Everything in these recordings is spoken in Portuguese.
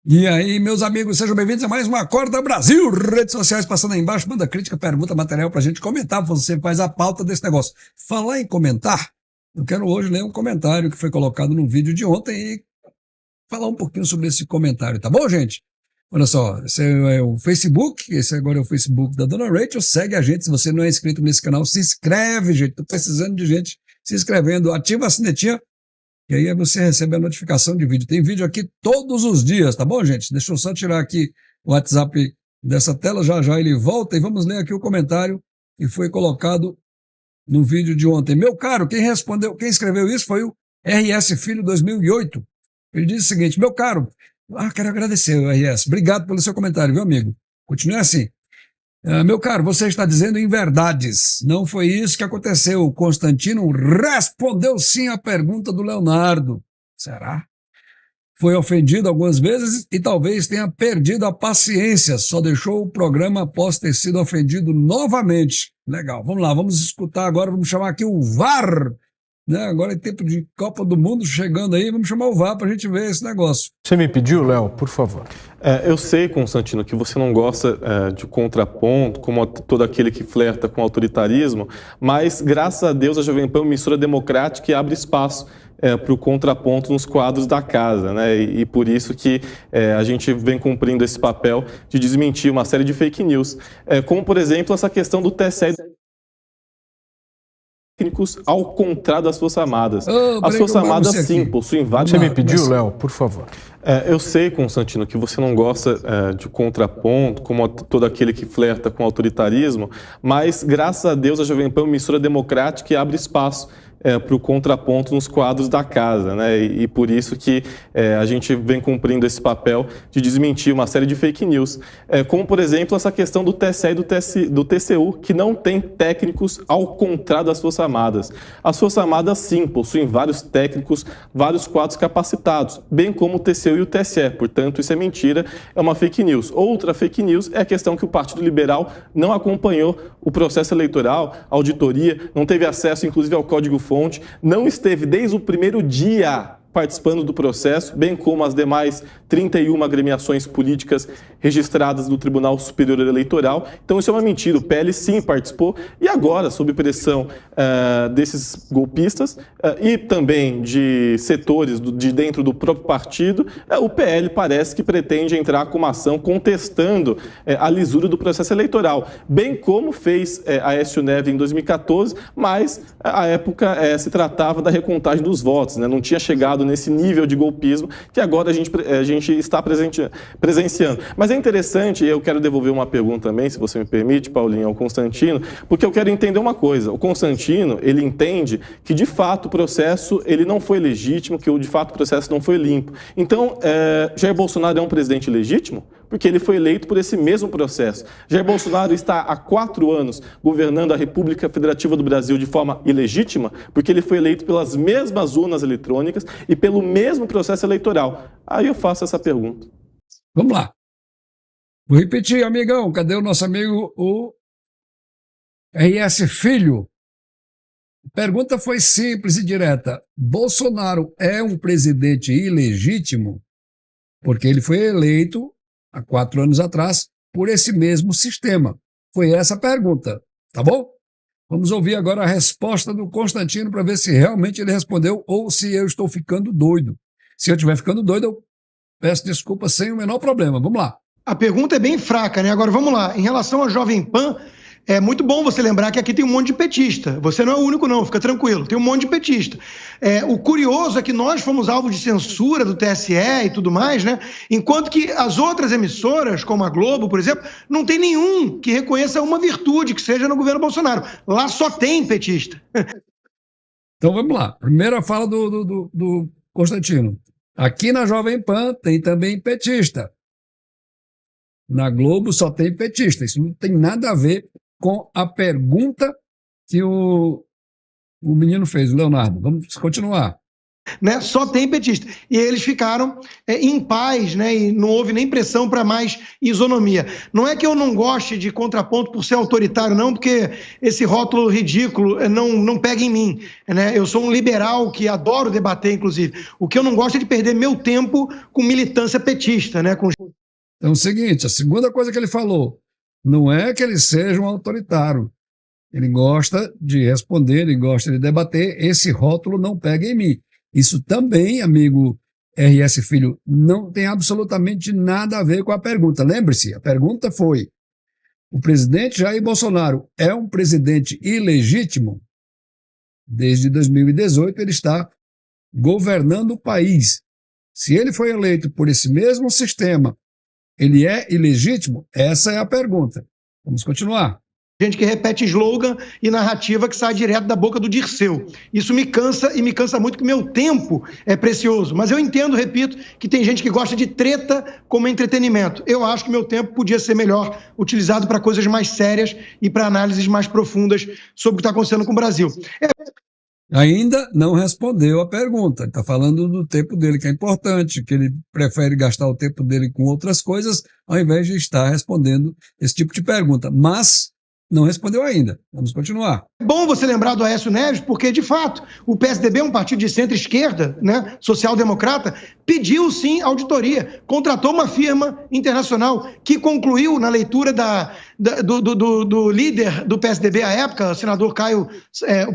E aí, meus amigos, sejam bem-vindos a mais uma Acorda Brasil. Redes sociais passando aí embaixo, manda crítica, pergunta, material pra gente comentar. Você faz a pauta desse negócio. Falar em comentar, eu quero hoje ler um comentário que foi colocado no vídeo de ontem e falar um pouquinho sobre esse comentário, tá bom, gente? Olha só, esse é o Facebook, esse agora é o Facebook da Dona Rachel. Segue a gente, se você não é inscrito nesse canal, se inscreve, gente. Tô precisando de gente se inscrevendo. Ativa a sinetinha. E aí você recebe a notificação de vídeo. Tem vídeo aqui todos os dias, tá bom, gente? Deixa eu só tirar aqui o WhatsApp dessa tela, já já ele volta e vamos ler aqui o comentário que foi colocado no vídeo de ontem. Meu caro, quem escreveu isso foi o RS Filho 2008. Ele diz o seguinte: meu caro, quero agradecer o RS, obrigado pelo seu comentário, viu, amigo? Continue assim. Meu caro, você está dizendo inverdades. Não foi isso que aconteceu. O Constantino respondeu sim à pergunta do Leonardo. Será? Foi ofendido algumas vezes e talvez tenha perdido a paciência. Só deixou o programa após ter sido ofendido novamente. Legal, vamos lá, vamos escutar agora, vamos chamar aqui o VAR. Né? Agora é tempo de Copa do Mundo chegando aí, vamos chamar o VAR para a gente ver esse negócio. Você me pediu, Léo, por favor. Eu sei, Constantino, que você não gosta de contraponto, como todo aquele que flerta com autoritarismo, mas, graças a Deus, a Jovem Pan é uma emissora democrática e abre espaço para o contraponto nos quadros da casa, né? E por isso que a gente vem cumprindo esse papel de desmentir uma série de fake news, como, por exemplo, essa questão do TSE técnicos ao contrário das Forças Armadas. As Forças Armadas, sim, possuem vários... Você me pediu, Léo, por favor. Eu sei, Constantino, que você não gosta de contraponto, como todo aquele que flerta com autoritarismo, mas, graças a Deus, a Jovem Pan é uma emissora democrática e abre espaço para o contraponto nos quadros da casa, né? E por isso que a gente vem cumprindo esse papel de desmentir uma série de fake news, como, por exemplo, essa questão do TSE e do TCU, que não tem técnicos ao contrário das Forças Armadas. As Forças Armadas, sim, possuem vários técnicos, vários quadros capacitados, bem como o TCU e o TSE. Portanto, isso é mentira, é uma fake news. Outra fake news é a questão que o Partido Liberal não acompanhou o processo eleitoral, a auditoria, não teve acesso, inclusive, ao Código-Fonte, não esteve desde o primeiro dia participando do processo, bem como as demais 31 agremiações políticas registradas no Tribunal Superior Eleitoral. Então isso é uma mentira, o PL sim participou e agora, sob pressão desses golpistas e também de setores de dentro do próprio partido, o PL parece que pretende entrar com uma ação contestando a lisura do processo eleitoral, bem como fez a Aécio Neves em 2014, mas à época se tratava da recontagem dos votos, né? Não tinha chegado nesse nível de golpismo que agora a gente está presenciando. Mas é interessante, e eu quero devolver uma pergunta também, se você me permite, Paulinho, ao Constantino, porque eu quero entender uma coisa. O Constantino, ele entende que, de fato, o processo ele não foi legítimo, que, de fato, o processo não foi limpo. Então, Jair Bolsonaro é um presidente legítimo? Porque ele foi eleito por esse mesmo processo. Jair Bolsonaro está há 4 anos governando a República Federativa do Brasil de forma ilegítima, porque ele foi eleito pelas mesmas urnas eletrônicas e pelo mesmo processo eleitoral. Aí eu faço essa pergunta. Vamos lá. Vou repetir, amigão. Cadê o nosso amigo, o RS Filho? A pergunta foi simples e direta. Bolsonaro é um presidente ilegítimo porque ele foi eleito há 4 anos atrás por esse mesmo sistema? Foi essa a pergunta, tá bom? Vamos ouvir agora a resposta do Constantino para ver se realmente ele respondeu ou se eu estou ficando doido. Se eu estiver ficando doido, eu peço desculpa sem o menor problema. Vamos lá. A pergunta é bem fraca, né? Agora vamos lá. Em relação à Jovem Pan, é muito bom você lembrar que aqui tem um monte de petista. Você não é o único, não, fica tranquilo. Tem um monte de petista. O curioso é que nós fomos alvo de censura do TSE e tudo mais, né? Enquanto que as outras emissoras, como a Globo, por exemplo, não tem nenhum que reconheça uma virtude que seja no governo Bolsonaro. Lá só tem petista. Então vamos lá. Primeira fala do Constantino. Aqui na Jovem Pan tem também petista. Na Globo só tem petista. Isso não tem nada a ver com a pergunta que o menino fez, o Leonardo. Vamos continuar. né? Só tem petista. E eles ficaram em paz, né? E não houve nem pressão para mais isonomia. Não é que eu não goste de contraponto por ser autoritário, não, porque esse rótulo ridículo não pega em mim, né? Eu sou um liberal que adoro debater, inclusive. O que eu não gosto é de perder meu tempo com militância petista, né? Então é o seguinte, a segunda coisa que ele falou, não é que ele seja um autoritário. Ele gosta de responder, ele gosta de debater, esse rótulo não pega em mim. Isso também, amigo RS Filho, não tem absolutamente nada a ver com a pergunta. Lembre-se, a pergunta foi: o presidente Jair Bolsonaro é um presidente ilegítimo? Desde 2018 ele está governando o país. Se ele foi eleito por esse mesmo sistema, ele é ilegítimo? Essa é a pergunta. Vamos continuar. Gente que repete slogan e narrativa que sai direto da boca do Dirceu. Isso me cansa, e me cansa muito, que meu tempo é precioso. Mas eu entendo, repito, que tem gente que gosta de treta como entretenimento. Eu acho que meu tempo podia ser melhor utilizado para coisas mais sérias e para análises mais profundas sobre o que está acontecendo com o Brasil. Ainda não respondeu a pergunta. Ele está falando do tempo dele, que é importante, que ele prefere gastar o tempo dele com outras coisas, ao invés de estar respondendo esse tipo de pergunta. Mas não respondeu ainda. Vamos continuar. É bom você lembrar do Aécio Neves, porque, de fato, o PSDB é um partido de centro-esquerda, né, social-democrata, pediu, sim, auditoria, contratou uma firma internacional que concluiu, na leitura do líder do PSDB à época, o senador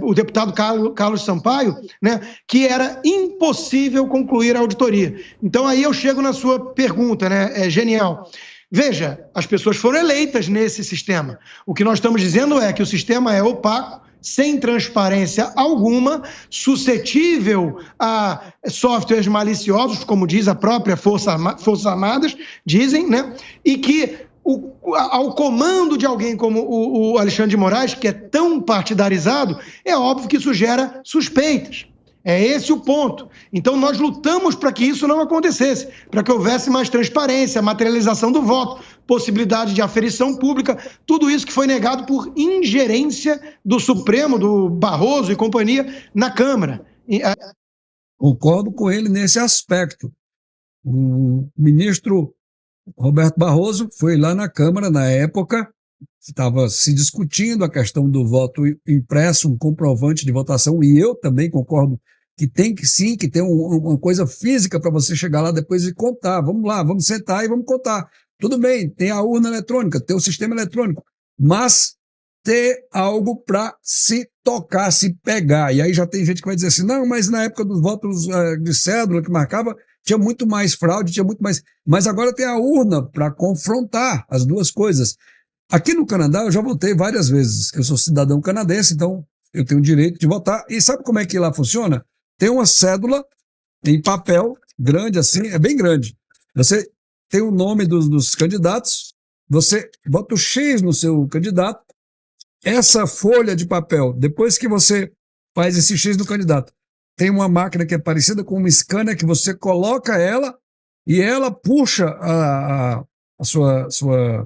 o deputado Carlos Sampaio, né, que era impossível concluir a auditoria. Então, aí eu chego na sua pergunta, né, é genial. Veja, as pessoas foram eleitas nesse sistema. O que nós estamos dizendo é que o sistema é opaco, sem transparência alguma, suscetível a softwares maliciosos, como diz a própria Forças Armadas, dizem, né? E que ao comando de alguém como o Alexandre de Moraes, que é tão partidarizado, é óbvio que isso gera suspeitas. É esse o ponto. Então, nós lutamos para que isso não acontecesse, para que houvesse mais transparência, materialização do voto, possibilidade de aferição pública, tudo isso que foi negado por ingerência do Supremo, do Barroso e companhia, na Câmara. Concordo com ele nesse aspecto. O ministro Roberto Barroso foi lá na Câmara, na época, estava se discutindo a questão do voto impresso, um comprovante de votação, e eu também concordo que tem que sim, que tem uma coisa física para você chegar lá depois e contar. Vamos lá, vamos sentar e vamos contar. Tudo bem, tem a urna eletrônica, tem o sistema eletrônico, mas ter algo para se tocar, se pegar. E aí já tem gente que vai dizer assim, não, mas na época dos votos de cédula que marcava, tinha muito mais fraude, tinha muito mais... Mas agora tem a urna para confrontar as duas coisas. Aqui no Canadá eu já votei várias vezes. Eu sou cidadão canadense, então eu tenho o direito de votar. E sabe como é que lá funciona? Tem uma cédula em papel, grande assim, é bem grande. Você tem o nome dos candidatos, você bota o X no seu candidato, essa folha de papel, depois que você faz esse X no candidato, tem uma máquina que é parecida com uma scanner que você coloca ela e ela puxa seu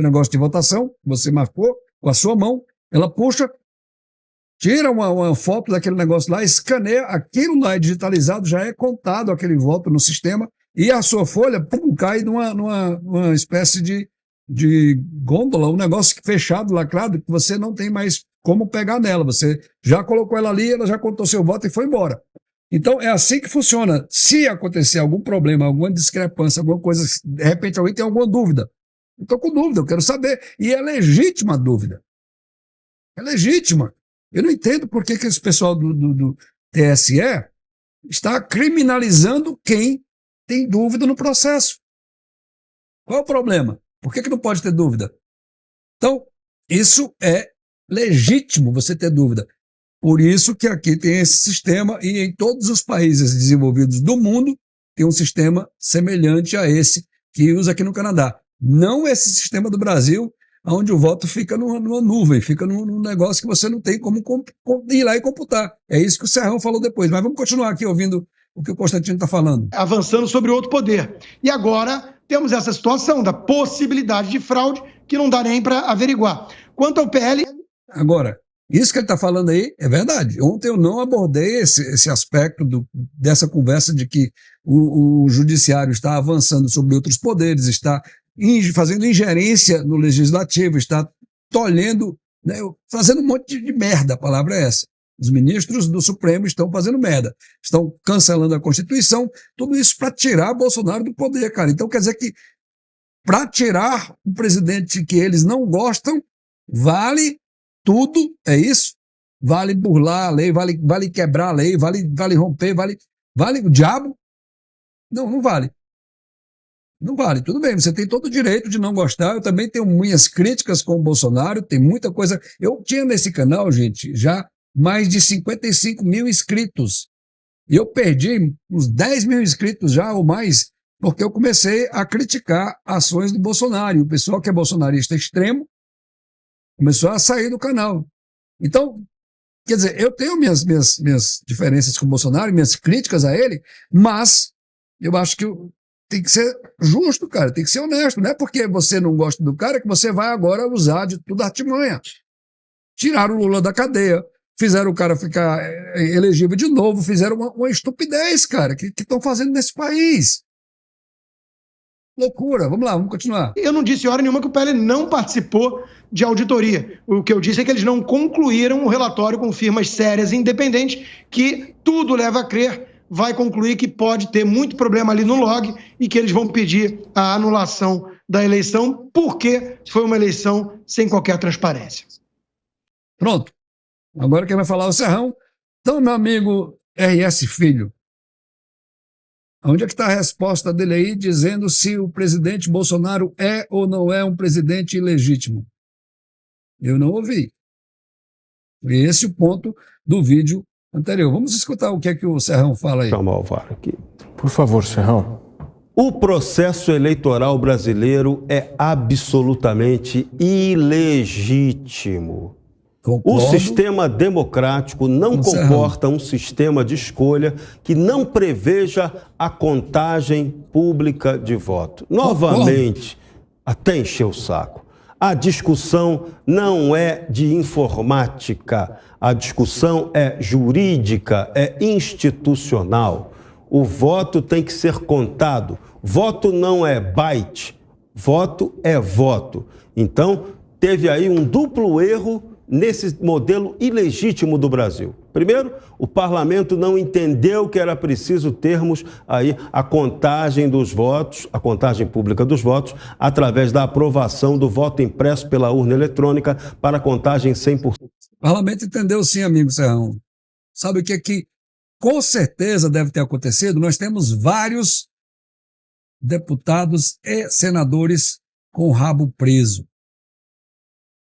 negócio de votação, você marcou com a sua mão, ela puxa, tira uma foto daquele negócio lá, escaneia, aquilo lá é digitalizado, já é contado aquele voto no sistema, e a sua folha, pum, cai numa espécie de gôndola, um negócio fechado, lacrado, que você não tem mais como pegar nela, você já colocou ela ali, ela já contou seu voto e foi embora. Então é assim que funciona. Se acontecer algum problema, alguma discrepância, alguma coisa, de repente alguém tem alguma dúvida, eu estou com dúvida, eu quero saber. E é legítima a dúvida. É legítima. Eu não entendo por que esse pessoal do TSE está criminalizando quem tem dúvida no processo. Qual é o problema? Por que não pode ter dúvida? Então, isso é legítimo você ter dúvida. Por isso que aqui tem esse sistema e em todos os países desenvolvidos do mundo tem um sistema semelhante a esse que usa aqui no Canadá. Não esse sistema do Brasil, onde o voto fica numa nuvem, fica num negócio que você não tem como ir lá e computar. É isso que o Serrão falou depois. Mas vamos continuar aqui ouvindo o que o Constantino está falando. Avançando sobre outro poder. E agora temos essa situação da possibilidade de fraude que não dá nem para averiguar. Quanto ao PL... Agora, Isso que ele está falando aí é verdade. Ontem eu não abordei esse aspecto dessa conversa de que o judiciário está avançando sobre outros poderes, está fazendo ingerência no legislativo, está tolhendo, né, fazendo um monte de merda, a palavra é essa. Os ministros do Supremo estão fazendo merda, estão cancelando a Constituição, tudo isso para tirar Bolsonaro do poder, cara. Então quer dizer que para tirar um presidente que eles não gostam, vale tudo, é isso? Vale burlar a lei, vale quebrar a lei, vale romper, vale o diabo? Não, não vale. Não vale. Tudo bem, você tem todo o direito de não gostar. Eu também tenho minhas críticas com o Bolsonaro, tem muita coisa. Eu tinha nesse canal, gente, já mais de 55 mil inscritos. E eu perdi uns 10 mil inscritos já ou mais, porque eu comecei a criticar ações do Bolsonaro. E o pessoal que é bolsonarista extremo começou a sair do canal. Então, quer dizer, eu tenho minhas diferenças com o Bolsonaro, minhas críticas a ele, mas eu acho que tem que ser justo, cara, tem que ser honesto. Não é porque você não gosta do cara que você vai agora usar de tudo artimanha. Tiraram o Lula da cadeia, fizeram o cara ficar elegível de novo, fizeram uma estupidez, cara, que estão fazendo nesse país. Loucura. Vamos lá, vamos continuar. Eu não disse hora nenhuma que o PL não participou de auditoria. O que eu disse é que eles não concluíram o relatório com firmas sérias e independentes, que tudo leva a crer, vai concluir que pode ter muito problema ali no log e que eles vão pedir a anulação da eleição, porque foi uma eleição sem qualquer transparência. Pronto. Agora quem vai falar é o Serrão. Então, meu amigo RS Filho, onde é que está a resposta dele aí, dizendo se o presidente Bolsonaro é ou não é um presidente ilegítimo? Eu não ouvi. Esse é o ponto do vídeo anterior. Vamos escutar o que é que o Serrão fala aí. Chamar o VAR aqui. Por favor, Serrão. O processo eleitoral brasileiro é absolutamente ilegítimo. Concordo. O sistema democrático não comporta um sistema de escolha que não preveja a contagem pública de voto. Novamente, até encher o saco. A discussão não é de informática, a discussão é jurídica, é institucional. O voto tem que ser contado. Voto não é byte, voto é voto. Então, teve aí um duplo erro nesse modelo ilegítimo do Brasil. Primeiro, o parlamento não entendeu que era preciso termos aí a contagem dos votos, a contagem pública dos votos, através da aprovação do voto impresso pela urna eletrônica para a contagem 100%. O parlamento entendeu sim, amigo Serrão. Sabe o que é que com certeza deve ter acontecido? Nós temos vários deputados e senadores com o rabo preso.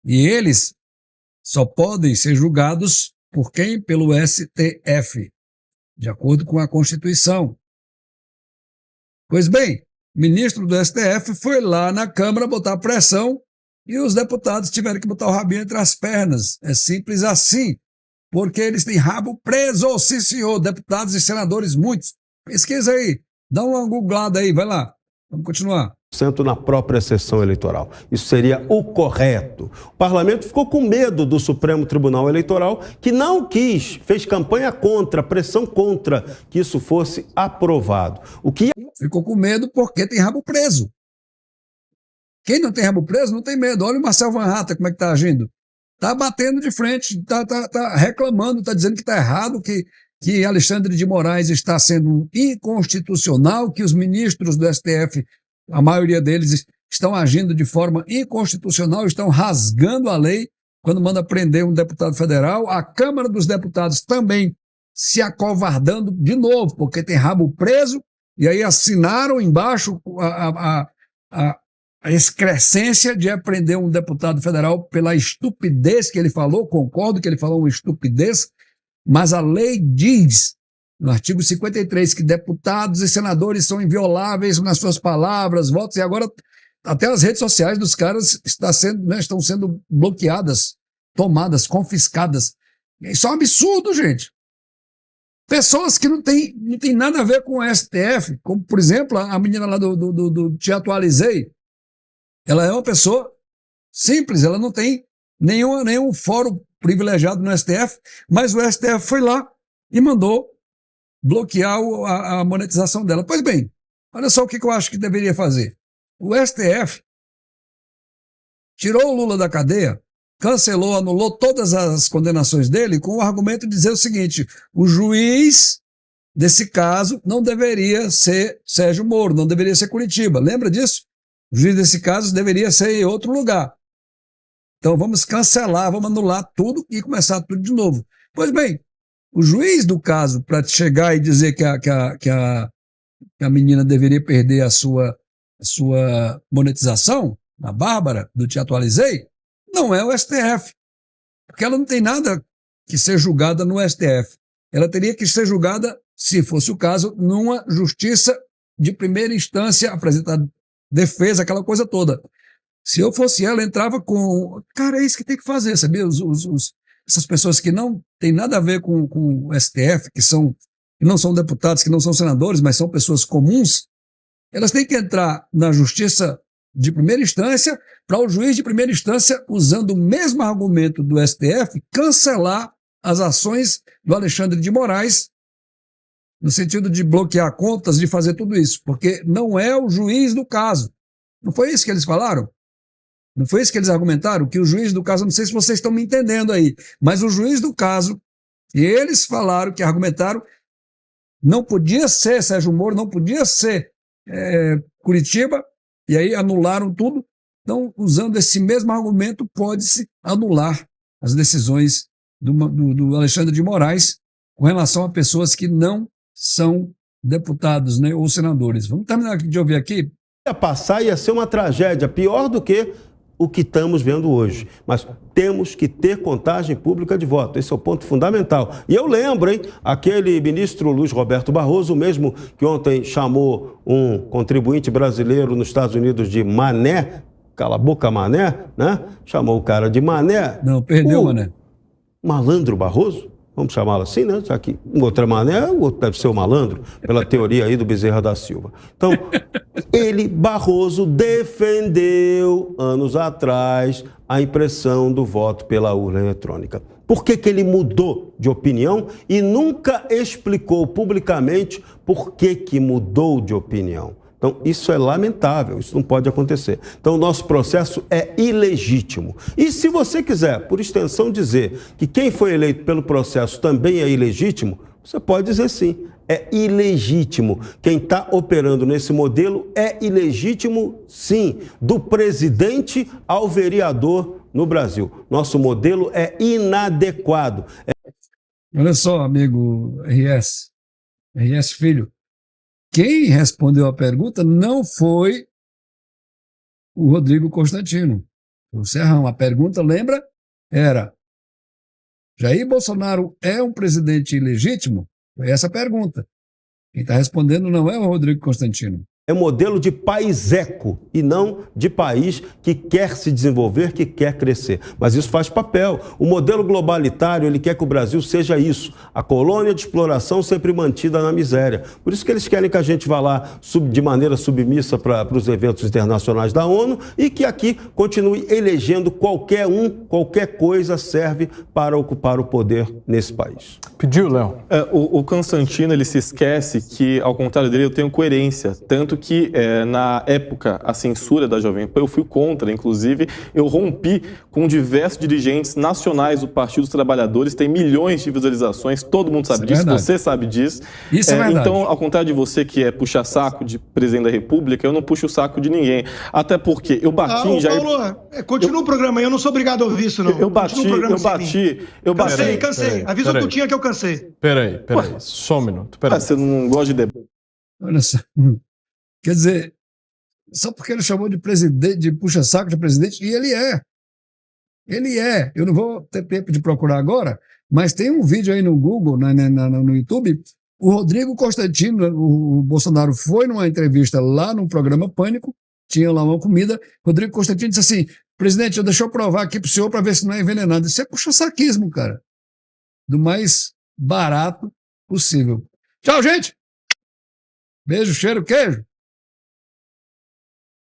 E eles só podem ser julgados por quem? Pelo STF, de acordo com a Constituição. Pois bem, o ministro do STF foi lá na Câmara botar pressão e os deputados tiveram que botar o rabinho entre as pernas. É simples assim, porque eles têm rabo preso, sim senhor, deputados e senadores muitos. Pesquisa aí, dá uma googlada aí, vai lá, vamos continuar. Na própria sessão eleitoral. Isso seria o correto. O parlamento ficou com medo do Supremo Tribunal Eleitoral, que não quis, fez campanha contra, pressão contra que isso fosse aprovado. Ficou com medo porque tem rabo preso. Quem não tem rabo preso não tem medo. Olha o Marcel Van Hatten como é que está agindo. Está batendo de frente, está reclamando, está dizendo que está errado, que Alexandre de Moraes está sendo inconstitucional, que os ministros do STF, a maioria deles, estão agindo de forma inconstitucional, estão rasgando a lei quando manda prender um deputado federal. A Câmara dos Deputados também se acovardando de novo, porque tem rabo preso, e aí assinaram embaixo a excrescência de prender um deputado federal pela estupidez que ele falou. Concordo que ele falou uma estupidez, mas a lei diz, no artigo 53, que deputados e senadores são invioláveis nas suas palavras, votos, e agora até as redes sociais dos caras estão sendo bloqueadas, tomadas, confiscadas. Isso é um absurdo, gente. Pessoas que não tem nada a ver com o STF, como, por exemplo, a menina lá do Te Atualizei, ela é uma pessoa simples, ela não tem nenhum fórum privilegiado no STF, mas o STF foi lá e mandou bloquear a monetização dela. Pois bem, olha só o que eu acho que deveria fazer. O STF tirou o Lula da cadeia, cancelou, anulou todas as condenações dele com o argumento de dizer o seguinte: o juiz desse caso não deveria ser Sérgio Moro, não deveria ser Curitiba. Lembra disso? O juiz desse caso deveria ser em outro lugar. Então vamos cancelar, vamos anular tudo e começar tudo de novo. Pois bem, o juiz do caso, para chegar e dizer que a menina deveria perder a sua monetização, a Bárbara, do Te Atualizei, não é o STF. Porque ela não tem nada que ser julgada no STF. Ela teria que ser julgada, se fosse o caso, numa justiça de primeira instância, apresentar defesa, aquela coisa toda. Se eu fosse ela, entrava com... Cara, é isso que tem que fazer, sabia? Essas pessoas que não têm nada a ver com o STF, que não são deputados, que não são senadores, mas são pessoas comuns, elas têm que entrar na justiça de primeira instância para o juiz de primeira instância, usando o mesmo argumento do STF, cancelar as ações do Alexandre de Moraes, no sentido de bloquear contas, de fazer tudo isso, porque não é o juiz do caso. Não foi isso que eles falaram? Não foi isso que eles argumentaram? Que o juiz do caso, não sei se vocês estão me entendendo aí, mas o juiz do caso, e eles falaram, que argumentaram, não podia ser Sérgio Moro, não podia ser Curitiba, e aí anularam tudo. Então, usando esse mesmo argumento, pode-se anular as decisões do Alexandre de Moraes com relação a pessoas que não são deputados, né, ou senadores. Vamos terminar de ouvir aqui. Ia passar, ia ser uma tragédia, pior do que o que estamos vendo hoje. Mas temos que ter contagem pública de voto. Esse é o ponto fundamental. E eu lembro, hein, aquele ministro Luiz Roberto Barroso, o mesmo que ontem chamou um contribuinte brasileiro nos Estados Unidos de mané, cala a boca mané, né? Chamou o cara de mané. Não, perdeu o mané. Malandro Barroso, vamos chamá-lo assim, né? Já que um outro é mané, o outro deve ser o malandro, pela teoria aí do Bezerra da Silva. Então, ele, Barroso, defendeu anos atrás a impressão do voto pela urna eletrônica. Por que ele mudou de opinião e nunca explicou publicamente por que mudou de opinião? Então, isso é lamentável, isso não pode acontecer. Então, o nosso processo é ilegítimo. E se você quiser, por extensão, dizer que quem foi eleito pelo processo também é ilegítimo, você pode dizer sim, é ilegítimo. Quem está operando nesse modelo é ilegítimo, sim, do presidente ao vereador no Brasil. Nosso modelo é inadequado. Olha só, amigo RS Filho. Quem respondeu a pergunta não foi o Rodrigo Constantino, o Serrão. A pergunta, lembra, era: Jair Bolsonaro é um presidente ilegítimo? Foi essa a pergunta. Quem está respondendo não é o Rodrigo Constantino. É modelo de país eco e não de país que quer se desenvolver, que quer crescer. Mas isso faz papel. O modelo globalitário, ele quer que o Brasil seja isso. A colônia de exploração sempre mantida na miséria. Por isso que eles querem que a gente vá lá de maneira submissa para os eventos internacionais da ONU e que aqui continue elegendo qualquer coisa serve para ocupar o poder nesse país. Pediu, Léo. O Constantino, ele se esquece que, ao contrário dele, eu tenho coerência. Tanto que, na época, a censura da Jovem Pan, eu fui contra, inclusive, eu rompi com diversos dirigentes nacionais do Partido dos Trabalhadores, tem milhões de visualizações, todo mundo sabe disso, você sabe disso. Isso é verdade. Então, ao contrário de você, que é puxar saco de presidente da República, eu não puxo o saco de ninguém. Até porque eu bati em Jair... Paulo, continua o programa aí, eu não sou obrigado a ouvir isso, não. Eu bati. Cansei. Avisa o Tutinha que eu cansei. Peraí, só um minuto. Você não gosta de debate? Olha só. Quer dizer, só porque ele chamou de presidente, de puxa-saco de presidente, e ele é. Ele é. Eu não vou ter tempo de procurar agora, mas tem um vídeo aí no Google, no YouTube. O Rodrigo Constantino, o Bolsonaro foi numa entrevista lá no programa Pânico, tinha lá uma comida. Rodrigo Constantino disse assim: presidente, deixa eu provar aqui pro senhor para ver se não é envenenado. Isso é puxa-saquismo, cara. Do mais barato possível. Tchau, gente! Beijo, cheiro, queijo!